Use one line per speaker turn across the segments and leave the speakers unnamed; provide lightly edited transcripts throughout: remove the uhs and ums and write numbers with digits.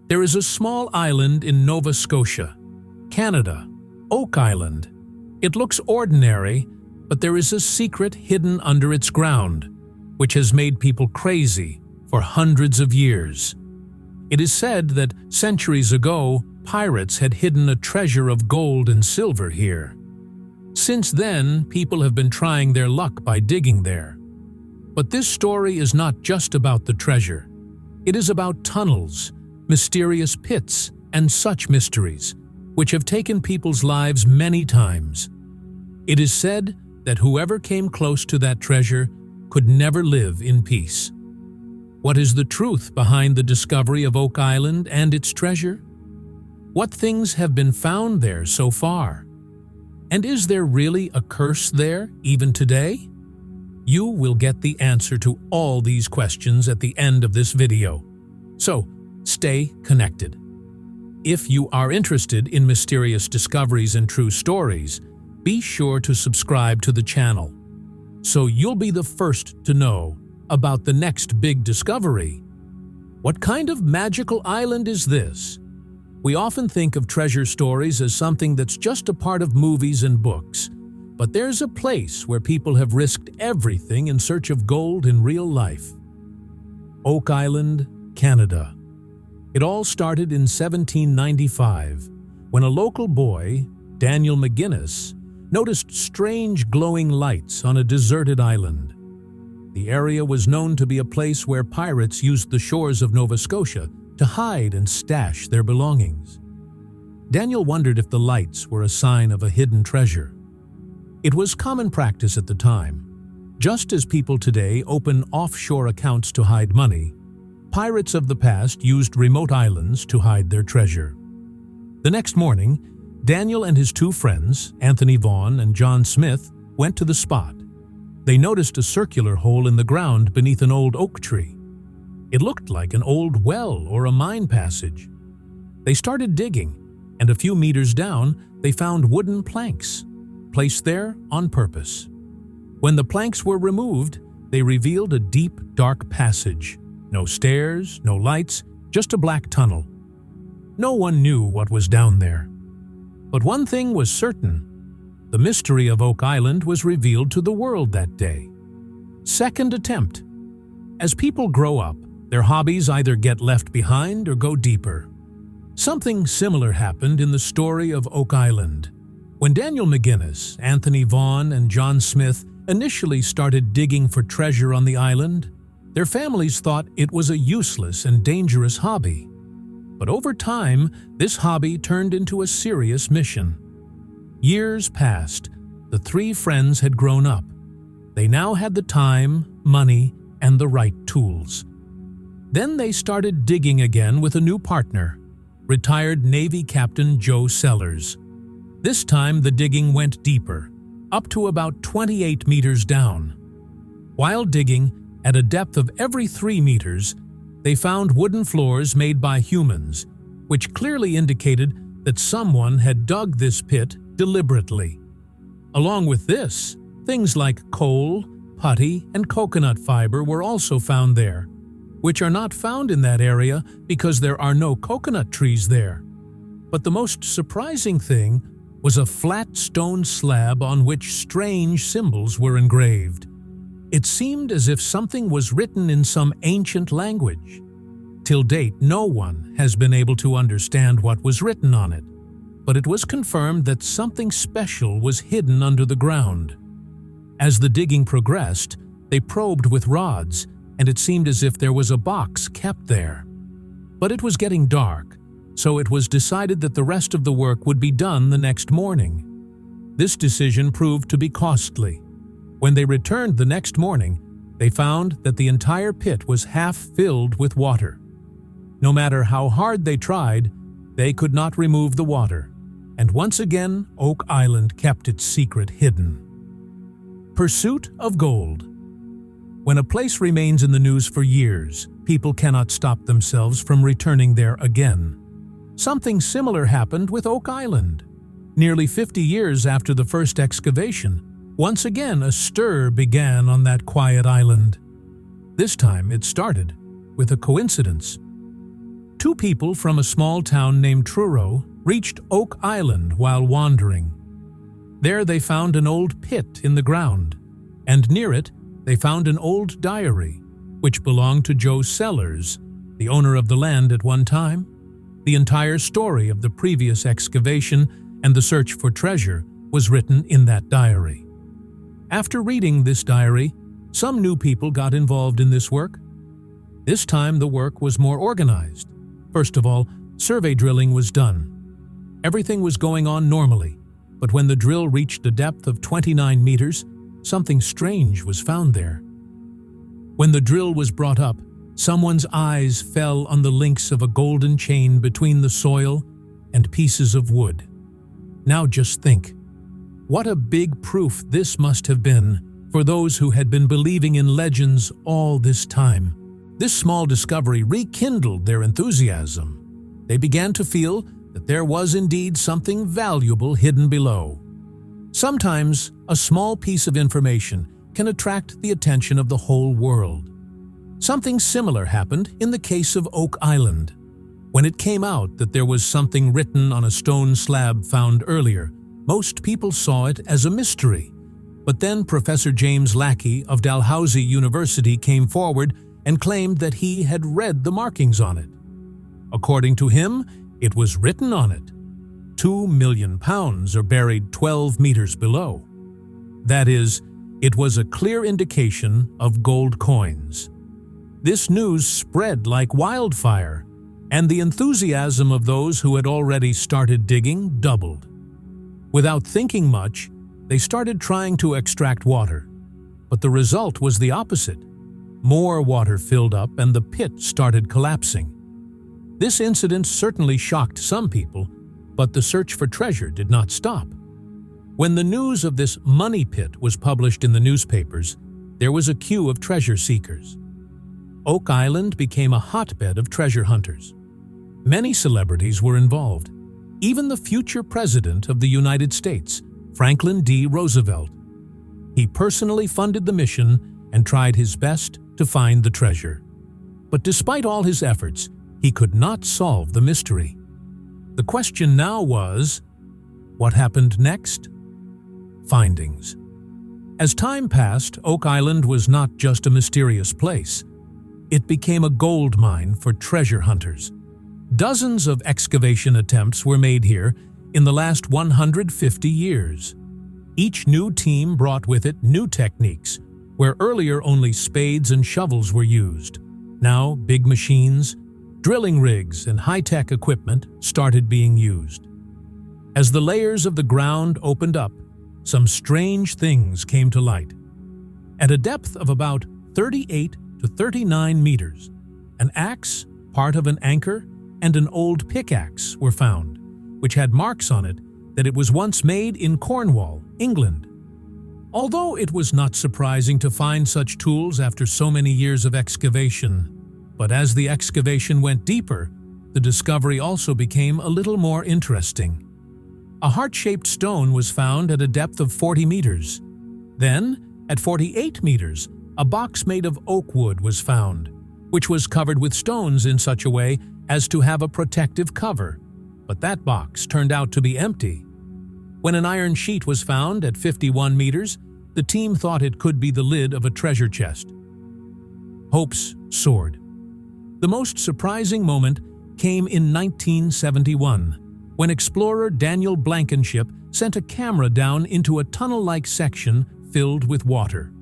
There is a small island in Nova Scotia, Canada, Oak Island. It looks ordinary, but there is a secret hidden under its ground, which has made people crazy for hundreds of years. It is said that centuries ago, pirates had hidden a treasure of gold and silver here. Since then, people have been trying their luck by digging there. But this story is not just about the treasure. It is about tunnels, mysterious pits, and such mysteries, which have taken people's lives many times. It is said that whoever came close to that treasure could never live in peace. What is the truth behind the discovery of Oak Island and its treasure? What things have been found there so far? And is there really a curse there even today? You will get the answer to all these questions at the end of this video. So, stay connected. If you are interested in mysterious discoveries and true stories, be sure to subscribe to the channel, so you'll be the first to know about the next big discovery. What kind of magical island is this? We often think of treasure stories as something that's just a part of movies and books, but there's a place where people have risked everything in search of gold in real life. Oak Island, Canada. It all started in 1795, when a local boy, Daniel McGinnis, noticed strange glowing lights on a deserted island. The area was known to be a place where pirates used the shores of Nova Scotia to hide and stash their belongings. Daniel wondered if the lights were a sign of a hidden treasure. It was common practice at the time. Just as people today open offshore accounts to hide money, pirates of the past used remote islands to hide their treasure. The next morning, Daniel and his two friends, Anthony Vaughn and John Smith, went to the spot. They noticed a circular hole in the ground beneath an old oak tree. It looked like an old well or a mine passage. They started digging, and a few meters down, they found wooden planks, placed there on purpose. When the planks were removed, they revealed a deep, dark passage. No stairs, no lights, just a black tunnel. No one knew what was down there. But one thing was certain. The mystery of Oak Island was revealed to the world that day. Second attempt. As people grow up, their hobbies either get left behind or go deeper. Something similar happened in the story of Oak Island. When Daniel McGinnis, Anthony Vaughn, and John Smith initially started digging for treasure on the island, their families thought it was a useless and dangerous hobby. But over time, this hobby turned into a serious mission. Years passed. The three friends had grown up. They now had the time, money, and the right tools. Then they started digging again with a new partner, retired Navy Captain Joe Sellers. This time the digging went deeper, up to about 28 meters down. While digging, at a depth of every 3 meters, they found wooden floors made by humans, which clearly indicated that someone had dug this pit deliberately. Along with this, things like coal, putty, and coconut fiber were also found there, which are not found in that area because there are no coconut trees there. But the most surprising thing was a flat stone slab on which strange symbols were engraved. It seemed as if something was written in some ancient language. Till date, no one has been able to understand what was written on it, but it was confirmed that something special was hidden under the ground. As the digging progressed, they probed with rods, and it seemed as if there was a box kept there. But it was getting dark, so it was decided that the rest of the work would be done the next morning. This decision proved to be costly. When they returned the next morning, they found that the entire pit was half filled with water. No matter how hard they tried, they could not remove the water, and once again, Oak Island kept its secret hidden. Pursuit of gold. When a place remains in the news for years, people cannot stop themselves from returning there again. Something similar happened with Oak Island. Nearly 50 years after the first excavation, once again a stir began on that quiet island. This time it started with a coincidence. Two people from a small town named Truro reached Oak Island while wandering. There they found an old pit in the ground, and near it they found an old diary, which belonged to Joe Sellers, the owner of the land at one time. The entire story of the previous excavation and the search for treasure was written in that diary. After reading this diary, some new people got involved in this work. This time the work was more organized. First of all, survey drilling was done. Everything was going on normally, but when the drill reached a depth of 29 meters, something strange was found there. When the drill was brought up, someone's eyes fell on the links of a golden chain between the soil and pieces of wood. Now just think, what a big proof this must have been for those who had been believing in legends all this time. This small discovery rekindled their enthusiasm. They began to feel that there was indeed something valuable hidden below. Sometimes a small piece of information can attract the attention of the whole world. Something similar happened in the case of Oak Island. When it came out that there was something written on a stone slab found earlier, most people saw it as a mystery. But then Professor James Lackey of Dalhousie University came forward and claimed that he had read the markings on it. According to him, it was written on it, £2 million are buried 12 meters below. That is, it was a clear indication of gold coins. This news spread like wildfire, and the enthusiasm of those who had already started digging doubled. Without thinking much, they started trying to extract water, but the result was the opposite. More water filled up and the pit started collapsing. This incident certainly shocked some people, but the search for treasure did not stop. When the news of this money pit was published in the newspapers, there was a queue of treasure seekers. Oak Island became a hotbed of treasure hunters. Many celebrities were involved. Even the future President of the United States, Franklin D. Roosevelt. He personally funded the mission and tried his best to find the treasure. But despite all his efforts, he could not solve the mystery. The question now was, what happened next? Findings. As time passed, Oak Island was not just a mysterious place. It became a gold mine for treasure hunters. Dozens of excavation attempts were made here in the last 150 years. Each new team brought with it new techniques, where earlier only spades and shovels were used. Now, big machines, drilling rigs, and high-tech equipment started being used. As the layers of the ground opened up, some strange things came to light. At a depth of about 38 to 39 meters, an axe, part of an anchor, and an old pickaxe were found, which had marks on it that it was once made in Cornwall, England. Although it was not surprising to find such tools after so many years of excavation, but as the excavation went deeper, the discovery also became a little more interesting. A heart-shaped stone was found at a depth of 40 meters. Then, at 48 meters, a box made of oak wood was found, which was covered with stones in such a way as to have a protective cover, but that box turned out to be empty. When an iron sheet was found at 51 meters, the team thought it could be the lid of a treasure chest. Hopes soared. The most surprising moment came in 1971, when explorer Daniel Blankenship sent a camera down into a tunnel-like section filled with water.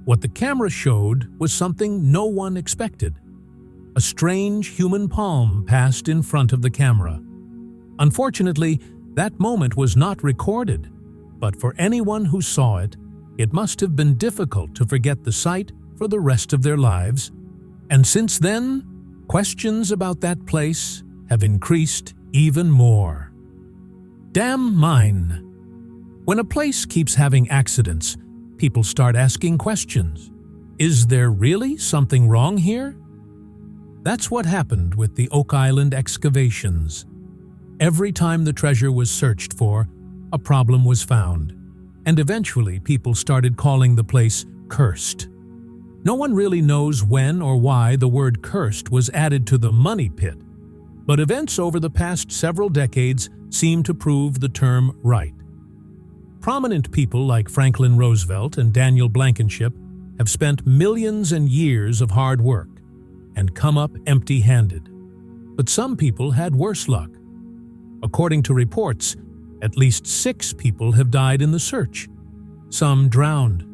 What the camera showed was something no one expected. A strange human palm passed in front of the camera. Unfortunately, that moment was not recorded, but for anyone who saw it, it must have been difficult to forget the sight for the rest of their lives. And since then, questions about that place have increased even more. Damn mine. When a place keeps having accidents, people start asking questions. Is there really something wrong here? That's what happened with the Oak Island excavations. Every time the treasure was searched for, a problem was found, and eventually people started calling the place cursed. No one really knows when or why the word cursed was added to the money pit, But events over the past several decades seem to prove the term right. Prominent people like Franklin Roosevelt and Daniel Blankenship have spent millions and years of hard work and come up empty-handed. But some people had worse luck. According to reports, at least 6 people have died in the search. Some drowned,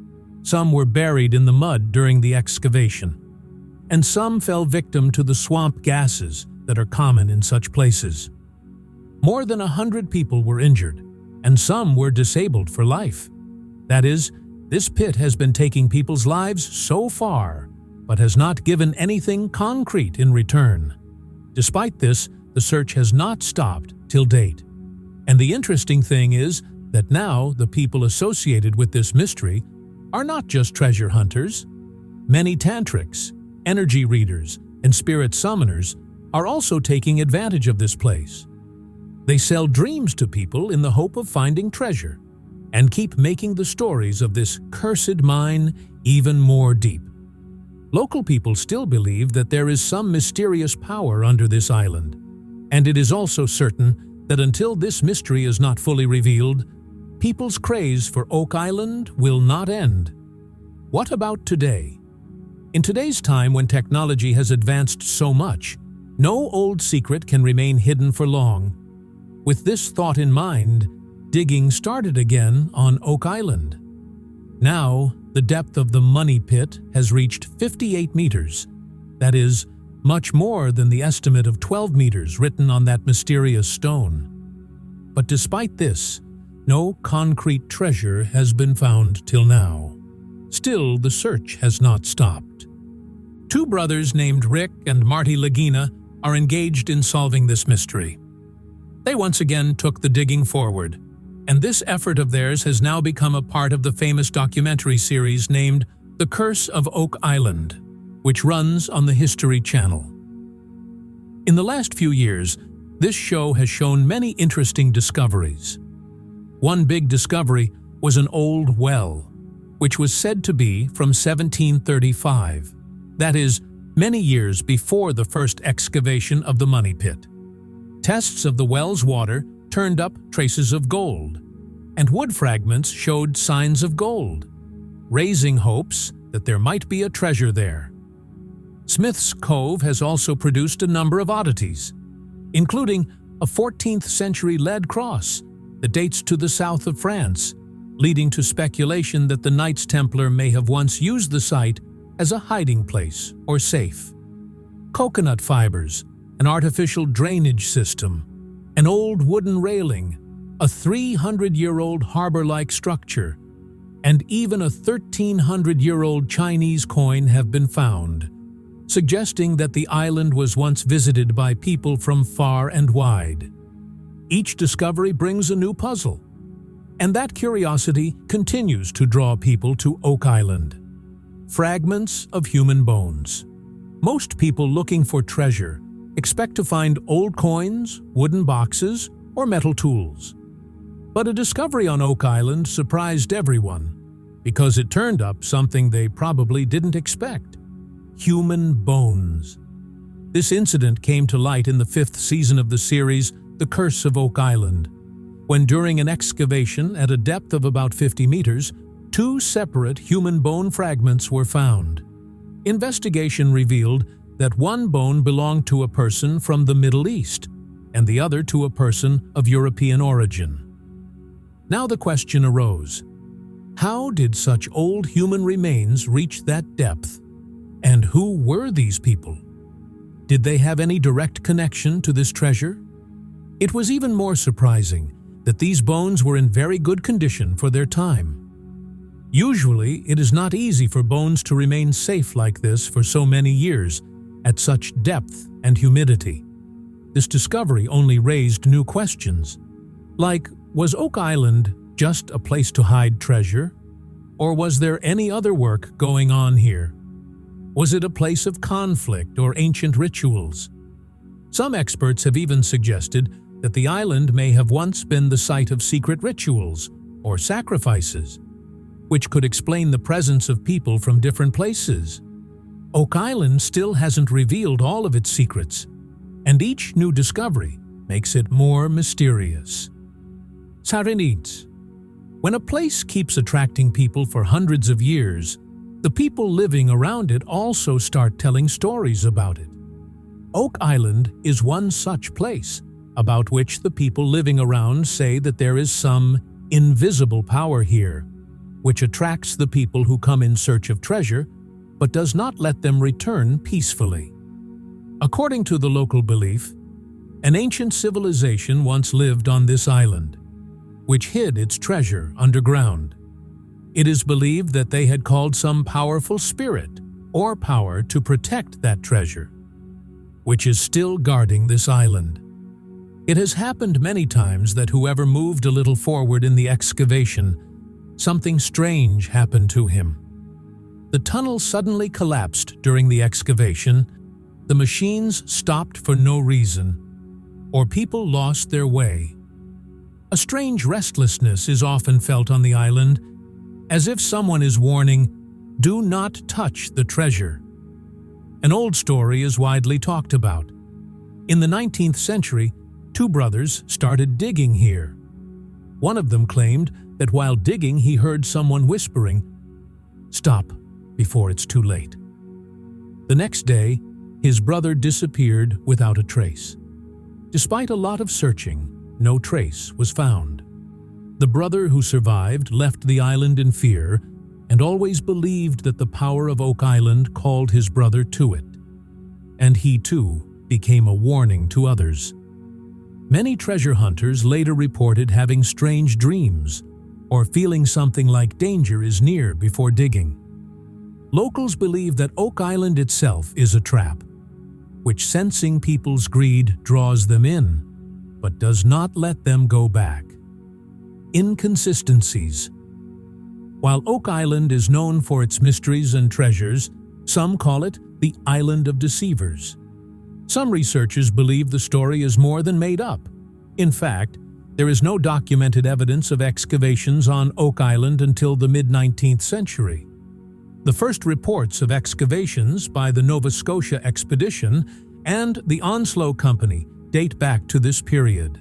some were buried in the mud during the excavation, and some fell victim to the swamp gases that are common in such places. More than 100 people were injured, and some were disabled for life. That is, this pit has been taking people's lives so far, but has not given anything concrete in return. Despite this, the search has not stopped till date. And the interesting thing is that now the people associated with this mystery are not just treasure hunters. Many tantrics, energy readers, and spirit summoners are also taking advantage of this place. They sell dreams to people in the hope of finding treasure and keep making the stories of this cursed mine even more deep. Local people still believe that there is some mysterious power under this island, and it is also certain that until this mystery is not fully revealed, people's craze for Oak Island will not end. What about today? In today's time when technology has advanced so much, no old secret can remain hidden for long. With this thought in mind, digging started again on Oak Island. Now, the depth of the money pit has reached 58 meters. That is, much more than the estimate of 12 meters written on that mysterious stone. But despite this, no concrete treasure has been found till now. Still, the search has not stopped. 2 brothers named Rick and Marty Lagina are engaged in solving this mystery. They once again took the digging forward, and this effort of theirs has now become a part of the famous documentary series named The Curse of Oak Island, which runs on the History Channel. In the last few years, this show has shown many interesting discoveries. One big discovery was an old well, which was said to be from 1735. That is, many years before the first excavation of the money pit. Tests of the well's water turned up traces of gold, and wood fragments showed signs of gold, raising hopes that there might be a treasure there. Smith's Cove has also produced a number of oddities, including a 14th century lead cross that dates to the south of France, leading to speculation that the Knights Templar may have once used the site as a hiding place or safe. Coconut fibers, an artificial drainage system, an old wooden railing, a 300-year-old harbor-like structure, and even a 1,300-year-old Chinese coin have been found, suggesting that the island was once visited by people from far and wide. Each discovery brings a new puzzle, and that curiosity continues to draw people to Oak Island. Fragments of human bones. Most people looking for treasure expect to find old coins, wooden boxes, or metal tools. But a discovery on Oak Island surprised everyone because it turned up something they probably didn't expect: human bones. This incident came to light in the 5th season of the series, The Curse of Oak Island, when during an excavation at a depth of about 50 meters, 2 separate human bone fragments were found. Investigation revealed that one bone belonged to a person from the Middle East and the other to a person of European origin. Now the question arose: how did such old human remains reach that depth? And who were these people? Did they have any direct connection to this treasure? It was even more surprising that these bones were in very good condition for their time. Usually, it is not easy for bones to remain safe like this for so many years, at such depth and humidity. This discovery only raised new questions, like, was Oak Island just a place to hide treasure? Or was there any other work going on here? Was it a place of conflict or ancient rituals? Some experts have even suggested that the island may have once been the site of secret rituals or sacrifices, which could explain the presence of people from different places. Oak Island still hasn't revealed all of its secrets, and each new discovery makes it more mysterious. Unearthed. When a place keeps attracting people for hundreds of years, the people living around it also start telling stories about it. Oak Island is one such place, about which the people living around say that there is some invisible power here, which attracts the people who come in search of treasure, but does not let them return peacefully. According to the local belief, an ancient civilization once lived on this island, which hid its treasure underground. It is believed that they had called some powerful spirit or power to protect that treasure, which is still guarding this island. It has happened many times that whoever moved a little forward in the excavation, something strange happened to him. The tunnel suddenly collapsed during the excavation, the machines stopped for no reason, or people lost their way. A strange restlessness is often felt on the island, as if someone is warning, "Do not touch the treasure." An old story is widely talked about. In the 19th century, two brothers started digging here. One of them claimed that while digging he heard someone whispering, "Stop before it's too late." The next day, his brother disappeared without a trace. Despite a lot of searching, no trace was found. The brother who survived left the island in fear and always believed that the power of Oak Island called his brother to it. And he too became a warning to others. Many treasure hunters later reported having strange dreams or feeling something like danger is near before digging. Locals believe that Oak Island itself is a trap, which, sensing people's greed, draws them in, but does not let them go back. Inconsistencies. While Oak Island is known for its mysteries and treasures, some call it the Island of Deceivers. Some researchers believe the story is more than made up. In fact, there is no documented evidence of excavations on Oak Island until the mid-19th century. The first reports of excavations by the Nova Scotia expedition and the Onslow Company date back to this period.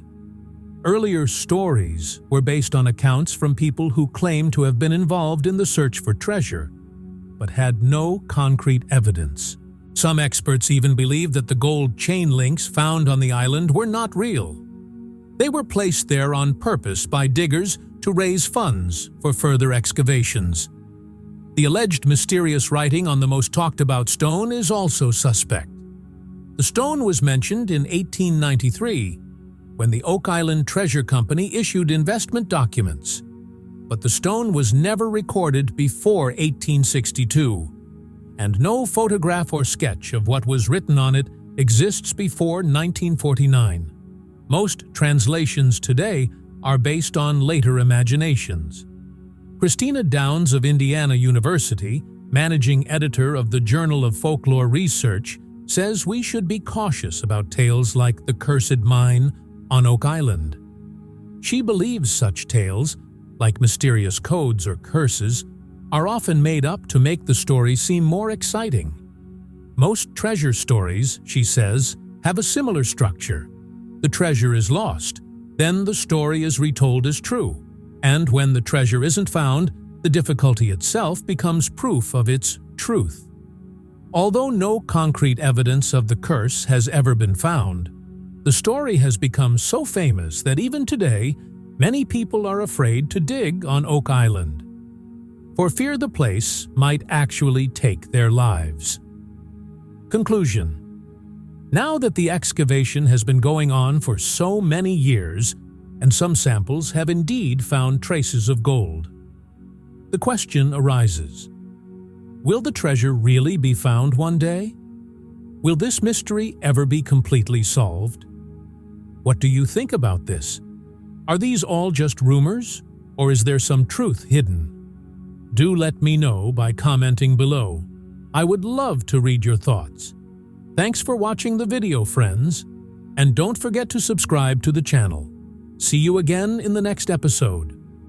Earlier stories were based on accounts from people who claimed to have been involved in the search for treasure, but had no concrete evidence. Some experts even believed that the gold chain links found on the island were not real. They were placed there on purpose by diggers to raise funds for further excavations. The alleged mysterious writing on the most talked-about stone is also suspect. The stone was mentioned in 1893, when the Oak Island Treasure Company issued investment documents, but the stone was never recorded before 1862, and no photograph or sketch of what was written on it exists before 1949. Most translations today are based on later imaginations. Christina Downs of Indiana University, managing editor of the Journal of Folklore Research, says we should be cautious about tales like the Cursed Mine on Oak Island. She believes such tales, like mysterious codes or curses, are often made up to make the story seem more exciting. Most treasure stories, she says, have a similar structure. The treasure is lost, then the story is retold as true, and when the treasure isn't found, the difficulty itself becomes proof of its truth. Although no concrete evidence of the curse has ever been found, the story has become so famous that even today, many people are afraid to dig on Oak Island, for fear the place might actually take their lives. Conclusion. Now that the excavation has been going on for so many years, and some samples have indeed found traces of gold, the question arises: will the treasure really be found one day? Will this mystery ever be completely solved? What do you think about this? Are these all just rumors, or is there some truth hidden? Do let me know by commenting below. I would love to read your thoughts. Thanks for watching the video, friends, and don't forget to subscribe to the channel. See you again in the next episode.